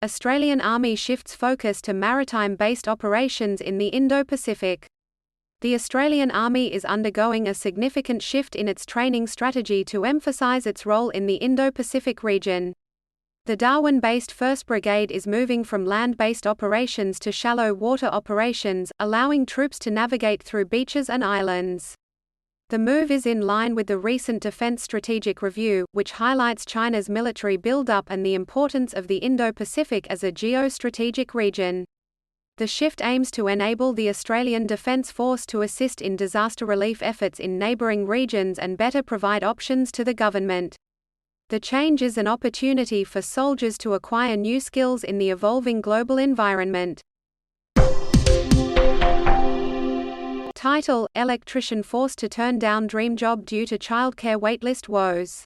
Australian Army shifts focus to maritime-based operations in the Indo-Pacific. The Australian Army is undergoing a significant shift in its training strategy to emphasise its role in the Indo-Pacific region. The Darwin-based 1st Brigade is moving from land-based operations to shallow water operations, allowing troops to navigate through beaches and islands. The move is in line with the recent Defence Strategic Review, which highlights China's military build-up and the importance of the Indo-Pacific as a geo-strategic region. The shift aims to enable the Australian Defence Force to assist in disaster relief efforts in neighbouring regions and better provide options to the government. The change is an opportunity for soldiers to acquire new skills in the evolving global environment. Title: Electrician forced to turn down dream job due to childcare waitlist woes.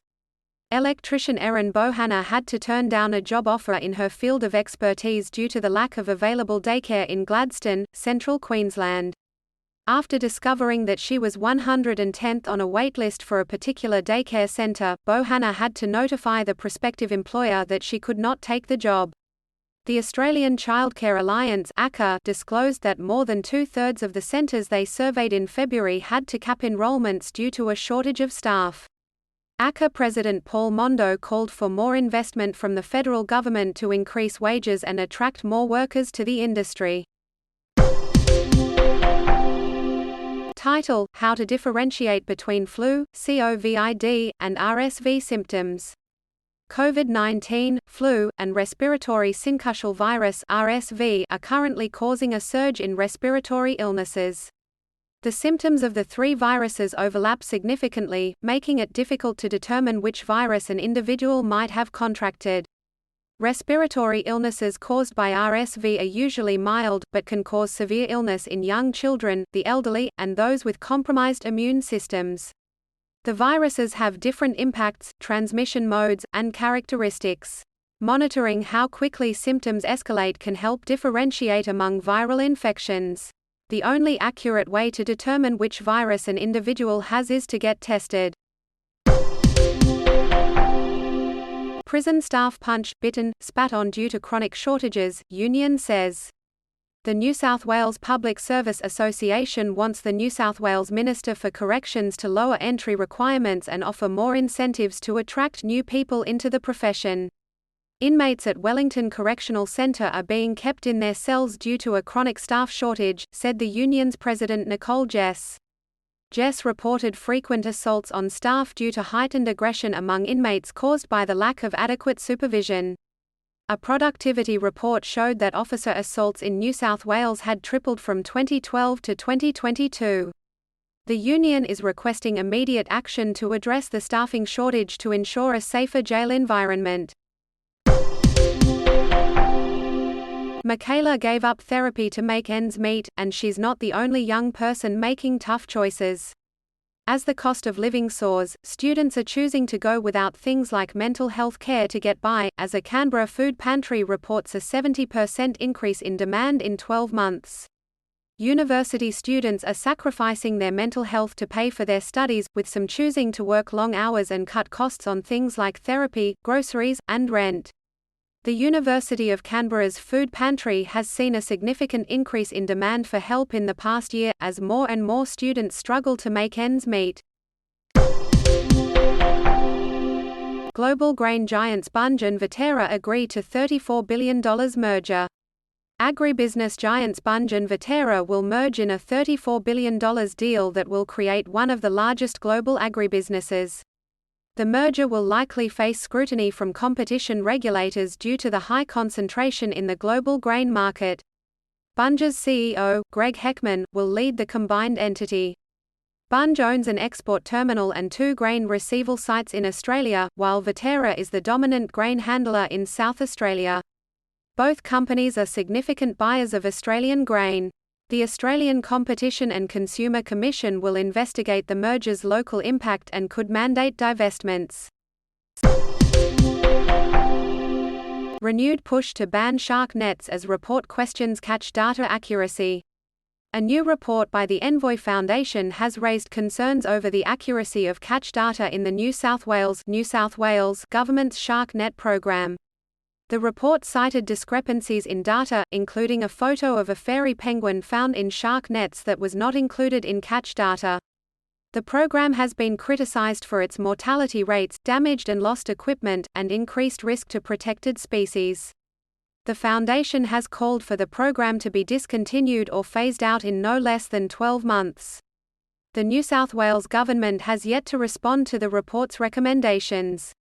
Electrician Erin Bohanna had to turn down a job offer in her field of expertise due to the lack of available daycare in Gladstone, central Queensland. After discovering that she was 110th on a waitlist for a particular daycare centre, Bohanna had to notify the prospective employer that she could not take the job. The Australian Childcare Alliance (ACCA) disclosed that more than two-thirds of the centres they surveyed in February had to cap enrolments due to a shortage of staff. ACCA President Paul Mondo called for more investment from the federal government to increase wages and attract more workers to the industry. Title: How to differentiate between flu, COVID, and RSV symptoms. COVID-19, flu, and respiratory syncytial virus (RSV) are currently causing a surge in respiratory illnesses. The symptoms of the three viruses overlap significantly, making it difficult to determine which virus an individual might have contracted. Respiratory illnesses caused by RSV are usually mild, but can cause severe illness in young children, the elderly, and those with compromised immune systems. The viruses have different impacts, transmission modes, and characteristics. Monitoring how quickly symptoms escalate can help differentiate among viral infections. The only accurate way to determine which virus an individual has is to get tested. Prison staff punched, bitten, spat on due to chronic shortages, union says. The New South Wales Public Service Association wants the New South Wales Minister for Corrections to lower entry requirements and offer more incentives to attract new people into the profession. Inmates at Wellington Correctional Centre are being kept in their cells due to a chronic staff shortage, said the union's president Nicole Jess. Jess reported frequent assaults on staff due to heightened aggression among inmates caused by the lack of adequate supervision. A productivity report showed that officer assaults in New South Wales had tripled from 2012 to 2022. The union is requesting immediate action to address the staffing shortage to ensure a safer jail environment. Michaela gave up therapy to make ends meet, and she's not the only young person making tough choices. As the cost of living soars, students are choosing to go without things like mental health care to get by, as a Canberra food pantry reports a 70% increase in demand in 12 months. University students are sacrificing their mental health to pay for their studies, with some choosing to work long hours and cut costs on things like therapy, groceries, and rent. The University of Canberra's food pantry has seen a significant increase in demand for help in the past year, as more and more students struggle to make ends meet. Global grain giants Bunge and Viterra agree to $34 billion merger. Agribusiness giants Bunge and Viterra will merge in a $34 billion deal that will create one of the largest global agribusinesses. The merger will likely face scrutiny from competition regulators due to the high concentration in the global grain market. Bunge's CEO, Greg Heckman, will lead the combined entity. Bunge owns an export terminal and 2 grain receival sites in Australia, while Viterra is the dominant grain handler in South Australia. Both companies are significant buyers of Australian grain. The Australian Competition and Consumer Commission will investigate the merger's local impact and could mandate divestments. Renewed push to ban shark nets as report questions catch data accuracy. A new report by the Envoy Foundation has raised concerns over the accuracy of catch data in the New South Wales government's shark net program. The report cited discrepancies in data, including a photo of a fairy penguin found in shark nets that was not included in catch data. The program has been criticized for its mortality rates, damaged and lost equipment, and increased risk to protected species. The Foundation has called for the program to be discontinued or phased out in no less than 12 months. The New South Wales government has yet to respond to the report's recommendations.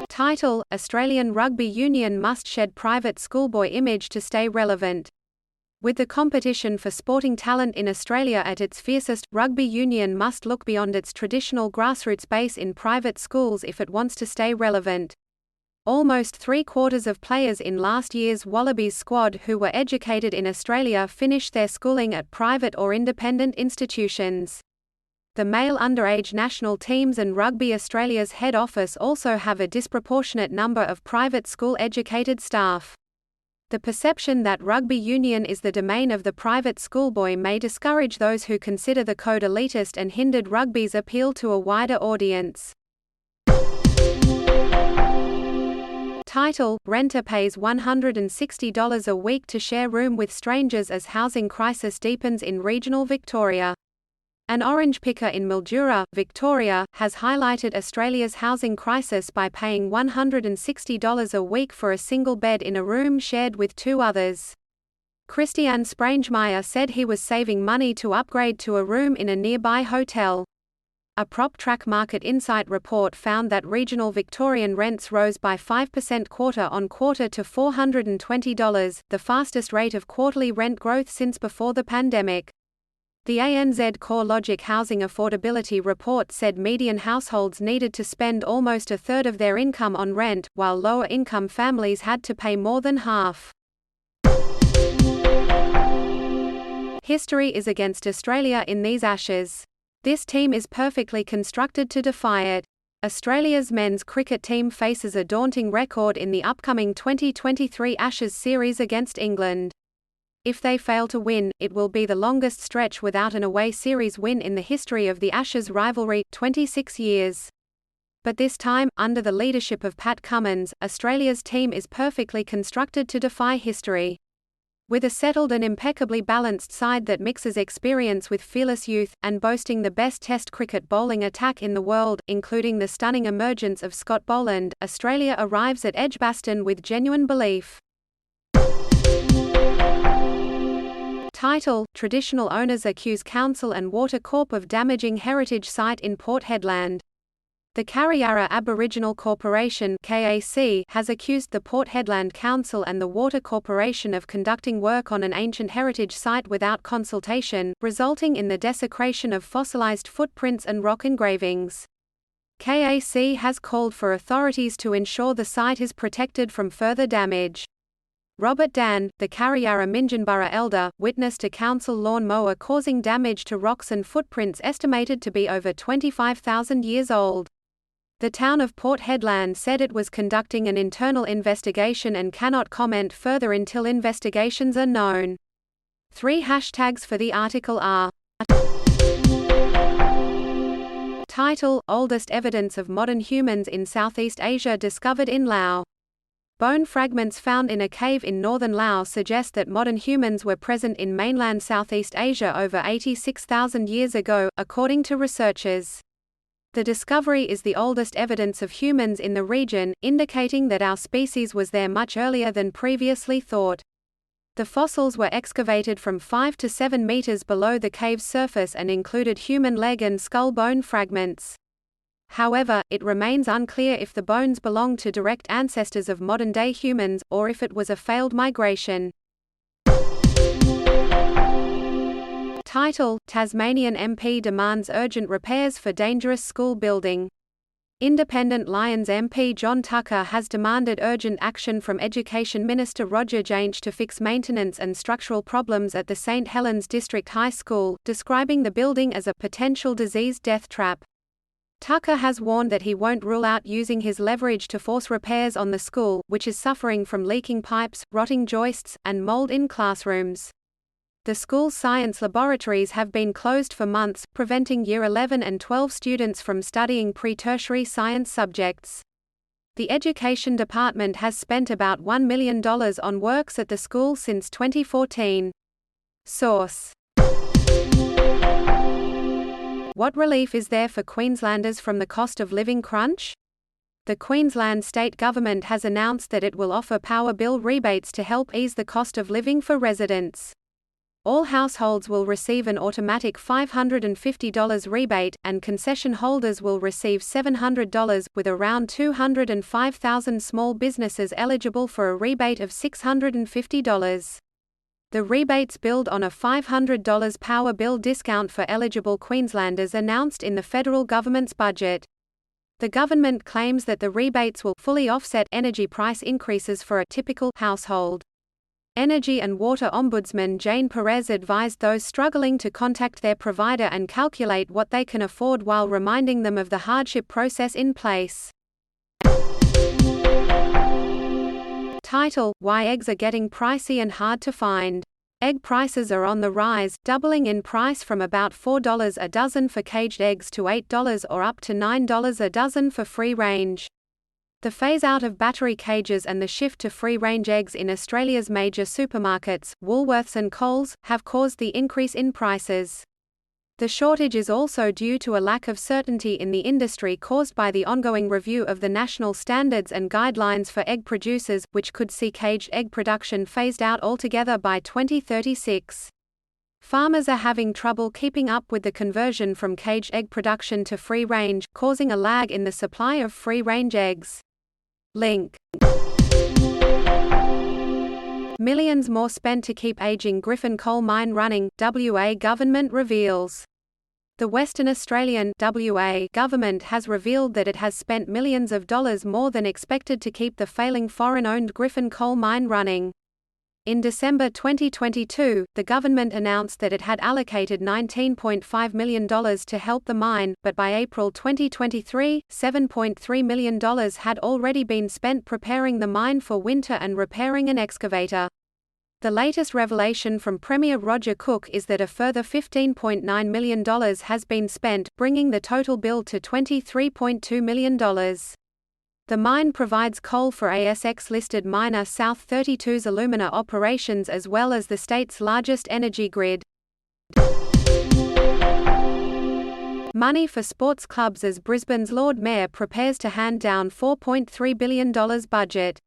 Title: Australian Rugby Union must shed private schoolboy image to stay relevant. With the competition for sporting talent in Australia at its fiercest, rugby union must look beyond its traditional grassroots base in private schools if it wants to stay relevant. Almost three-quarters of players in last year's Wallabies squad who were educated in Australia finished their schooling at private or independent institutions. The male underage national teams and Rugby Australia's head office also have a disproportionate number of private school-educated staff. The perception that rugby union is the domain of the private schoolboy may discourage those who consider the code elitist and hindered rugby's appeal to a wider audience. Title: Renter pays $160 a week to share room with strangers as housing crisis deepens in regional Victoria. An orange picker in Mildura, Victoria, has highlighted Australia's housing crisis by paying $160 a week for a single bed in a room shared with two others. Christian Sprangemeyer said he was saving money to upgrade to a room in a nearby hotel. A PropTrack Market Insight report found that regional Victorian rents rose by 5% quarter-on-quarter to $420, the fastest rate of quarterly rent growth since before the pandemic. The ANZ CoreLogic Housing Affordability Report said median households needed to spend almost a third of their income on rent, while lower-income families had to pay more than half. History is against Australia in these Ashes. This team is perfectly constructed to defy it. Australia's men's cricket team faces a daunting record in the upcoming 2023 Ashes series against England. If they fail to win, it will be the longest stretch without an away series win in the history of the Ashes rivalry, 26 years. But this time, under the leadership of Pat Cummins, Australia's team is perfectly constructed to defy history. With a settled and impeccably balanced side that mixes experience with fearless youth, and boasting the best Test cricket bowling attack in the world, including the stunning emergence of Scott Boland, Australia arrives at Edgbaston with genuine belief. Title: Traditional owners accuse Council and Water Corp of damaging heritage site in Port Hedland. The Kariyarra Aboriginal Corporation (KAC) has accused the Port Hedland Council and the Water Corporation of conducting work on an ancient heritage site without consultation, resulting in the desecration of fossilized footprints and rock engravings. KAC has called for authorities to ensure the site is protected from further damage. Robert Dan, the Kariyarra Minginburra elder, witnessed a council lawn mower causing damage to rocks and footprints estimated to be over 25,000 years old. The town of Port Hedland said it was conducting an internal investigation and cannot comment further until investigations are known. 3 hashtags for the article are: Title: Oldest evidence of modern humans in Southeast Asia discovered in Laos. Bone fragments found in a cave in northern Laos suggest that modern humans were present in mainland Southeast Asia over 86,000 years ago, according to researchers. The discovery is the oldest evidence of humans in the region, indicating that our species was there much earlier than previously thought. The fossils were excavated from 5 to 7 meters below the cave's surface and included human leg and skull bone fragments. However, it remains unclear if the bones belong to direct ancestors of modern-day humans, or if it was a failed migration. Title: Tasmanian MP demands urgent repairs for dangerous school building. Independent Lions MP John Tucker has demanded urgent action from Education Minister Roger Jansch to fix maintenance and structural problems at the St Helens District High School, describing the building as a potential disease death trap. Tucker has warned that he won't rule out using his leverage to force repairs on the school, which is suffering from leaking pipes, rotting joists, and mold in classrooms. The school's science laboratories have been closed for months, preventing Year 11 and 12 students from studying pre-tertiary science subjects. The Education Department has spent about $1 million on works at the school since 2014. Source: What relief is there for Queenslanders from the cost of living crunch? The Queensland state government has announced that it will offer power bill rebates to help ease the cost of living for residents. All households will receive an automatic $550 rebate, and concession holders will receive $700, with around 205,000 small businesses eligible for a rebate of $650. The rebates build on a $500 power bill discount for eligible Queenslanders announced in the federal government's budget. The government claims that the rebates will fully offset energy price increases for a typical household. Energy and Water Ombudsman Jane Perez advised those struggling to contact their provider and calculate what they can afford while reminding them of the hardship process in place. Title: Why eggs are getting pricey and hard to find. Egg prices are on the rise, doubling in price from about $4 a dozen for caged eggs to $8 or up to $9 a dozen for free-range. The phase-out of battery cages and the shift to free-range eggs in Australia's major supermarkets, Woolworths and Coles, have caused the increase in prices. The shortage is also due to a lack of certainty in the industry caused by the ongoing review of the national standards and guidelines for egg producers, which could see caged egg production phased out altogether by 2036. Farmers are having trouble keeping up with the conversion from caged egg production to free-range, causing a lag in the supply of free-range eggs. Link: Millions more spent to keep aging Griffin coal mine running, WA government reveals. The Western Australian WA government has revealed that it has spent millions of dollars more than expected to keep the failing foreign-owned Griffin coal mine running. In December 2022, the government announced that it had allocated $19.5 million to help the mine, but by April 2023, $7.3 million had already been spent preparing the mine for winter and repairing an excavator. The latest revelation from Premier Roger Cook is that a further $15.9 million has been spent, bringing the total bill to $23.2 million. The mine provides coal for ASX-listed miner South 32's alumina operations as well as the state's largest energy grid. Money for sports clubs as Brisbane's Lord Mayor prepares to hand down $4.3 billion budget.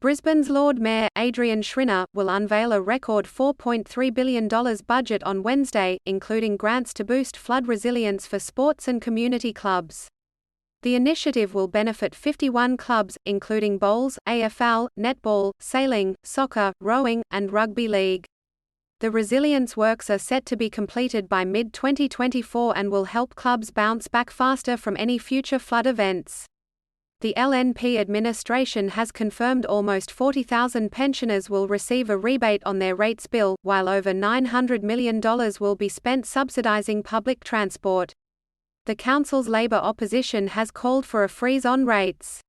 Brisbane's Lord Mayor, Adrian Schrinner, will unveil a record $4.3 billion budget on Wednesday, including grants to boost flood resilience for sports and community clubs. The initiative will benefit 51 clubs, including bowls, AFL, netball, sailing, soccer, rowing, and rugby league. The resilience works are set to be completed by mid-2024 and will help clubs bounce back faster from any future flood events. The LNP administration has confirmed almost 40,000 pensioners will receive a rebate on their rates bill, while over $900 million will be spent subsidising public transport. The council's Labor opposition has called for a freeze on rates.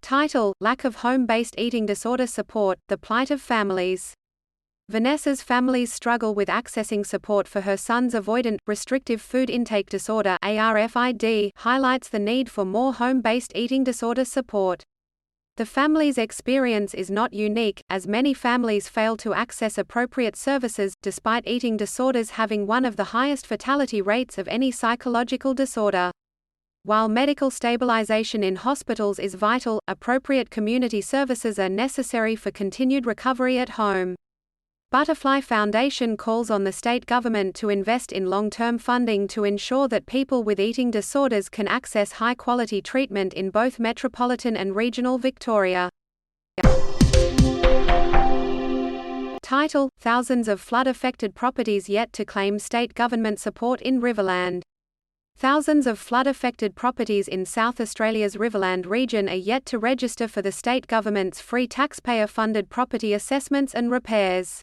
Title: Lack of home-based eating disorder support, the plight of families. Vanessa's families struggle with accessing support for her son's avoidant, restrictive food intake disorder (ARFID), highlights the need for more home-based eating disorder support. The family's experience is not unique, as many families fail to access appropriate services, despite eating disorders having one of the highest fatality rates of any psychological disorder. While medical stabilization in hospitals is vital, appropriate community services are necessary for continued recovery at home. Butterfly Foundation calls on the state government to invest in long-term funding to ensure that people with eating disorders can access high-quality treatment in both metropolitan and regional Victoria. Title: Thousands of flood-affected properties yet to claim state government support in Riverland. Thousands of flood-affected properties in South Australia's Riverland region are yet to register for the state government's free taxpayer-funded property assessments and repairs.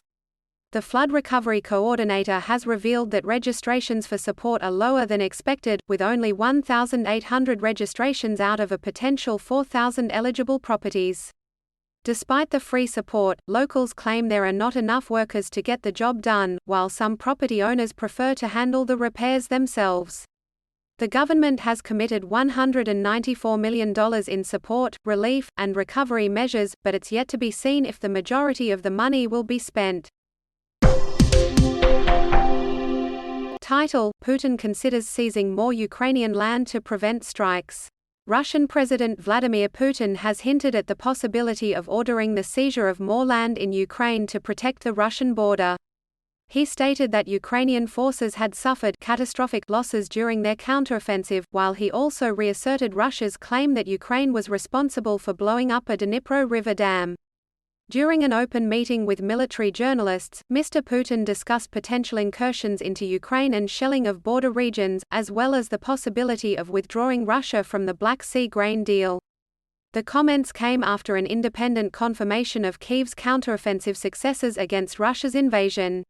The Flood Recovery Coordinator has revealed that registrations for support are lower than expected, with only 1,800 registrations out of a potential 4,000 eligible properties. Despite the free support, locals claim there are not enough workers to get the job done, while some property owners prefer to handle the repairs themselves. The government has committed $194 million in support, relief, and recovery measures, but it's yet to be seen if the majority of the money will be spent. Title: Putin considers seizing more Ukrainian land to prevent strikes. Russian President Vladimir Putin has hinted at the possibility of ordering the seizure of more land in Ukraine to protect the Russian border. He stated that Ukrainian forces had suffered catastrophic losses during their counteroffensive, while he also reasserted Russia's claim that Ukraine was responsible for blowing up a Dnipro River dam. During an open meeting with military journalists, Mr. Putin discussed potential incursions into Ukraine and shelling of border regions, as well as the possibility of withdrawing Russia from the Black Sea grain deal. The comments came after an independent confirmation of Kyiv's counteroffensive successes against Russia's invasion.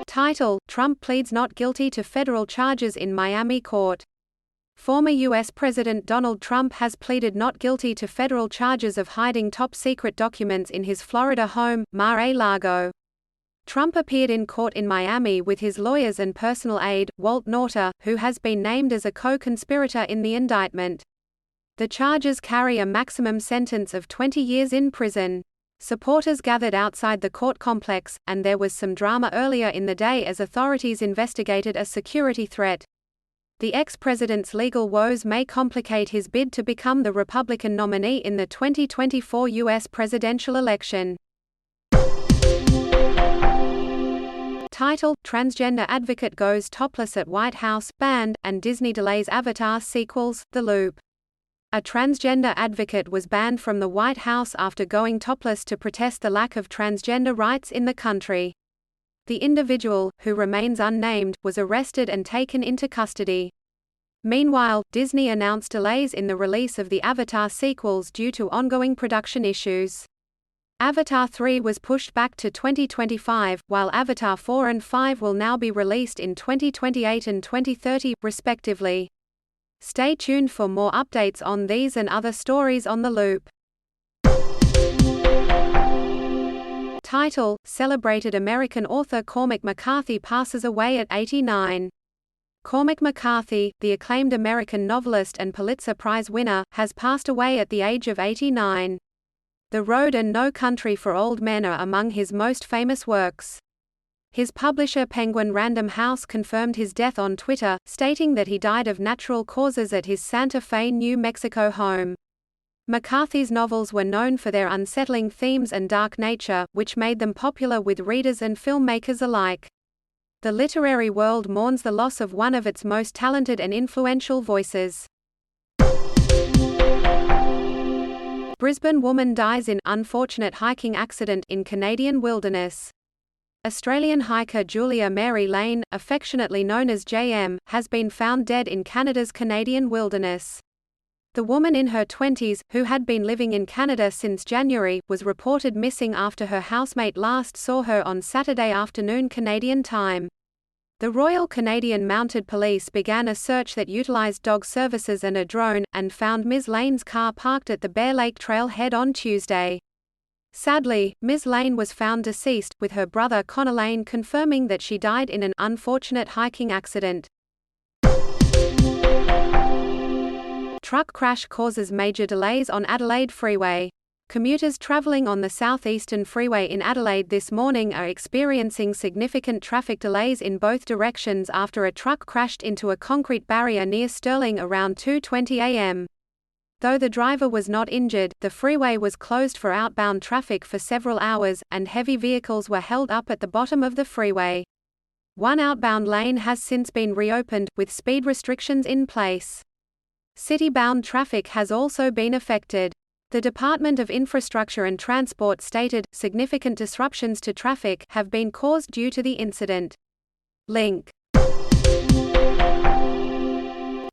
Title: Trump pleads not guilty to federal charges in Miami court. Former U.S. President Donald Trump has pleaded not guilty to federal charges of hiding top-secret documents in his Florida home, Mar-a-Lago. Trump appeared in court in Miami with his lawyers and personal aide, Walt Nauta, who has been named as a co-conspirator in the indictment. The charges carry a maximum sentence of 20 years in prison. Supporters gathered outside the court complex, and there was some drama earlier in the day as authorities investigated a security threat. The ex-president's legal woes may complicate his bid to become the Republican nominee in the 2024 U.S. presidential election. Title: Transgender advocate goes topless at White House, banned, and Disney delays Avatar sequels, The Loop. A transgender advocate was banned from the White House after going topless to protest the lack of transgender rights in the country. The individual, who remains unnamed, was arrested and taken into custody. Meanwhile, Disney announced delays in the release of the Avatar sequels due to ongoing production issues. Avatar 3 was pushed back to 2025, while Avatar 4 and 5 will now be released in 2028 and 2030, respectively. Stay tuned for more updates on these and other stories on The Loop. Title: Celebrated American author Cormac McCarthy passes away at 89. Cormac McCarthy, the acclaimed American novelist and Pulitzer Prize winner, has passed away at the age of 89. The Road and No Country for Old Men are among his most famous works. His publisher Penguin Random House confirmed his death on Twitter, stating that he died of natural causes at his Santa Fe, New Mexico home. McCarthy's novels were known for their unsettling themes and dark nature, which made them popular with readers and filmmakers alike. The literary world mourns the loss of one of its most talented and influential voices. Brisbane woman dies in unfortunate hiking accident in Canadian wilderness. Australian hiker Julia Mary Lane, affectionately known as JM, has been found dead in Canada's Canadian wilderness. The woman in her 20s, who had been living in Canada since January, was reported missing after her housemate last saw her on Saturday afternoon Canadian time. The Royal Canadian Mounted Police began a search that utilised dog services and a drone, and found Ms. Lane's car parked at the Bear Lake Trailhead on Tuesday. Sadly, Ms. Lane was found deceased, with her brother Connor Lane confirming that she died in an unfortunate hiking accident. Truck crash causes major delays on Adelaide Freeway. Commuters travelling on the southeastern freeway in Adelaide this morning are experiencing significant traffic delays in both directions after a truck crashed into a concrete barrier near Stirling around 2:20 a.m. Though the driver was not injured, the freeway was closed for outbound traffic for several hours, and heavy vehicles were held up at the bottom of the freeway. One outbound lane has since been reopened, with speed restrictions in place. City-bound traffic has also been affected. The Department of Infrastructure and Transport stated, significant disruptions to traffic have been caused due to the incident. Link.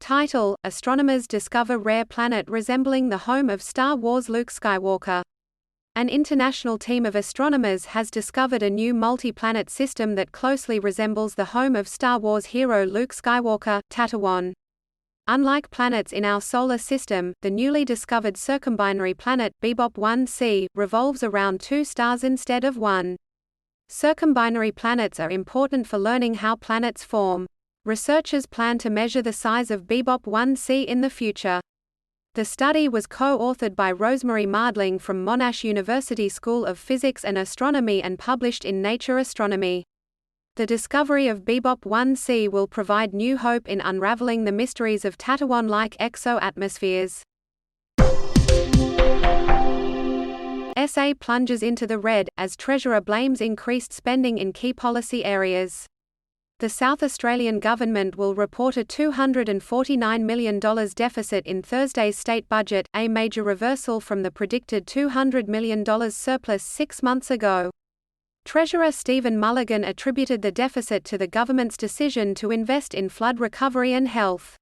Title: Astronomers discover rare planet resembling the home of Star Wars Luke Skywalker. An international team of astronomers has discovered a new multi-planet system that closely resembles the home of Star Wars hero Luke Skywalker, Tatooine. Unlike planets in our solar system, the newly discovered circumbinary planet, Bebop 1c, revolves around two stars instead of one. Circumbinary planets are important for learning how planets form. Researchers plan to measure the size of Bebop 1c in the future. The study was co-authored by Rosemary Mardling from Monash University School of Physics and Astronomy and published in Nature Astronomy. The discovery of Bebop 1c will provide new hope in unraveling the mysteries of Tatawan-like exo-atmospheres. SA plunges into the red, as Treasurer blames increased spending in key policy areas. The South Australian government will report a $249 million deficit in Thursday's state budget, a major reversal from the predicted $200 million surplus 6 months ago. Treasurer Stephen Mulligan attributed the deficit to the government's decision to invest in flood recovery and health.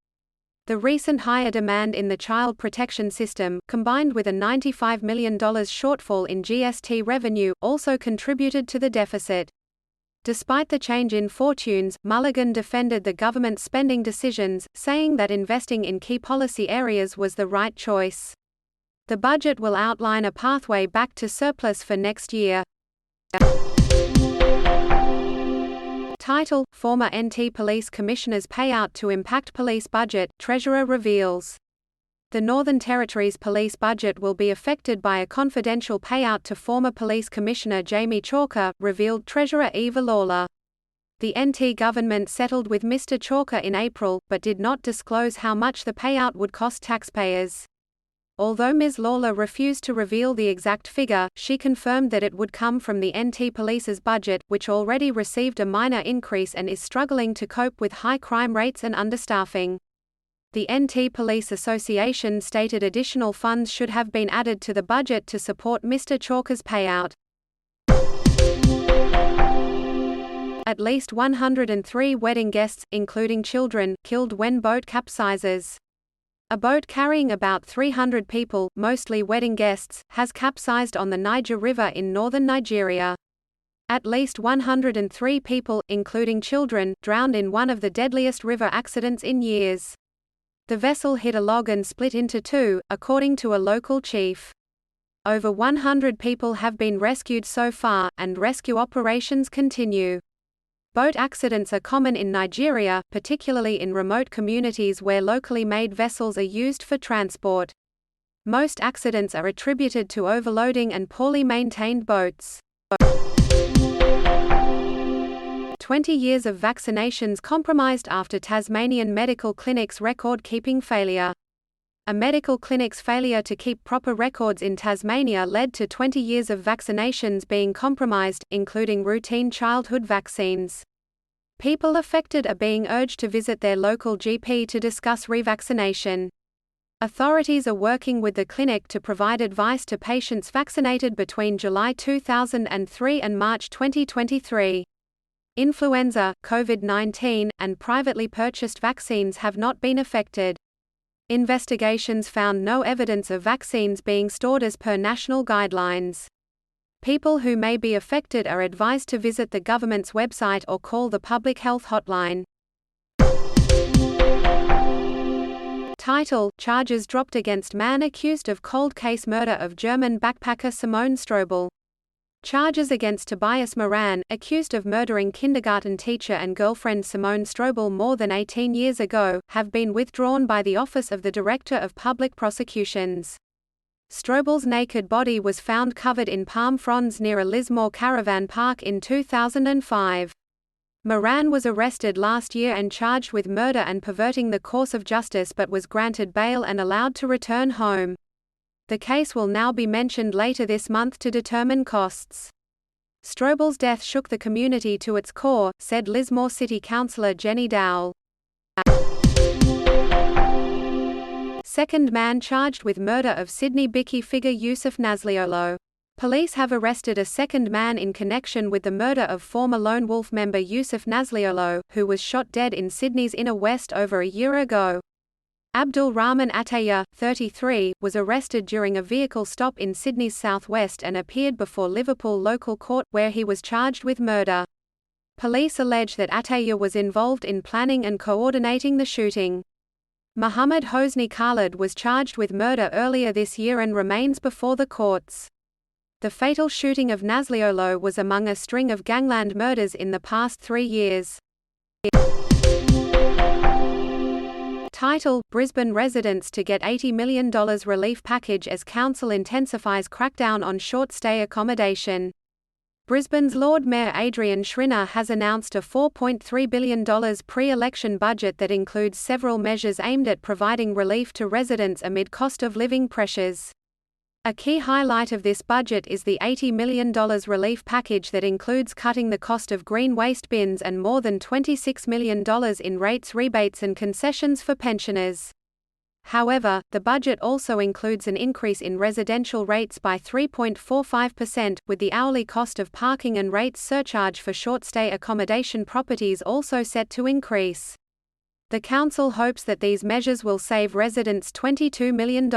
The recent higher demand in the child protection system, combined with a $95 million shortfall in GST revenue, also contributed to the deficit. Despite the change in fortunes, Mulligan defended the government's spending decisions, saying that investing in key policy areas was the right choice. The budget will outline a pathway back to surplus for next year. Title: Former NT Police Commissioner's payout to impact police budget, Treasurer reveals. The Northern Territory's police budget will be affected by a confidential payout to former Police Commissioner Jamie Chalker, revealed Treasurer Eva Lawler. The NT government settled with Mr. Chalker in April, but did not disclose how much the payout would cost taxpayers. Although Ms. Lawler refused to reveal the exact figure, she confirmed that it would come from the NT Police's budget, which already received a minor increase and is struggling to cope with high crime rates and understaffing. The NT Police Association stated additional funds should have been added to the budget to support Mr. Chalker's payout. At least 103 wedding guests, including children, killed when boat capsizes. A boat carrying about 300 people, mostly wedding guests, has capsized on the Niger River in northern Nigeria. At least 103 people, including children, drowned in one of the deadliest river accidents in years. The vessel hit a log and split into two, according to a local chief. Over 100 people have been rescued so far, and rescue operations continue. Boat accidents are common in Nigeria, particularly in remote communities where locally made vessels are used for transport. Most accidents are attributed to overloading and poorly maintained boats. 20 years of vaccinations compromised after Tasmanian medical clinic's record-keeping failure. A medical clinic's failure to keep proper records in Tasmania led to 20 years of vaccinations being compromised, including routine childhood vaccines. People affected are being urged to visit their local GP to discuss revaccination. Authorities are working with the clinic to provide advice to patients vaccinated between July 2003 and March 2023. Influenza, COVID-19, and privately purchased vaccines have not been affected. Investigations found no evidence of vaccines being stored as per national guidelines. People who may be affected are advised to visit the government's website or call the public health hotline. Title: Charges dropped against man accused of cold case murder of German backpacker Simone Strobel. Charges against Tobias Moran, accused of murdering kindergarten teacher and girlfriend Simone Strobel more than 18 years ago, have been withdrawn by the Office of the Director of Public Prosecutions. Strobel's naked body was found covered in palm fronds near a Lismore caravan park in 2005. Moran was arrested last year and charged with murder and perverting the course of justice but was granted bail and allowed to return home. The case will now be mentioned later this month to determine costs. Strobel's death shook the community to its core, said Lismore City Councillor Jenny Dowell. Second man charged with murder of Sydney Bikie figure Yusuf Nasliolo. Police have arrested a second man in connection with the murder of former Lone Wolf member Yusuf Nasliolo, who was shot dead in Sydney's Inner West over a year ago. Abdul Rahman Ataya, 33, was arrested during a vehicle stop in Sydney's southwest and appeared before Liverpool local court, where he was charged with murder. Police allege that Ataya was involved in planning and coordinating the shooting. Muhammad Hosni Khalid was charged with murder earlier this year and remains before the courts. The fatal shooting of Nasliolo was among a string of gangland murders in the past 3 years. Title: Brisbane residents to get $80 million relief package as council intensifies crackdown on short-stay accommodation. Brisbane's Lord Mayor Adrian Schrinner has announced a $4.3 billion pre-election budget that includes several measures aimed at providing relief to residents amid cost-of-living pressures. A key highlight of this budget is the $80 million relief package that includes cutting the cost of green waste bins and more than $26 million in rates rebates and concessions for pensioners. However, the budget also includes an increase in residential rates by 3.45%, with the hourly cost of parking and rates surcharge for short-stay accommodation properties also set to increase. The council hopes that these measures will save residents $22 million.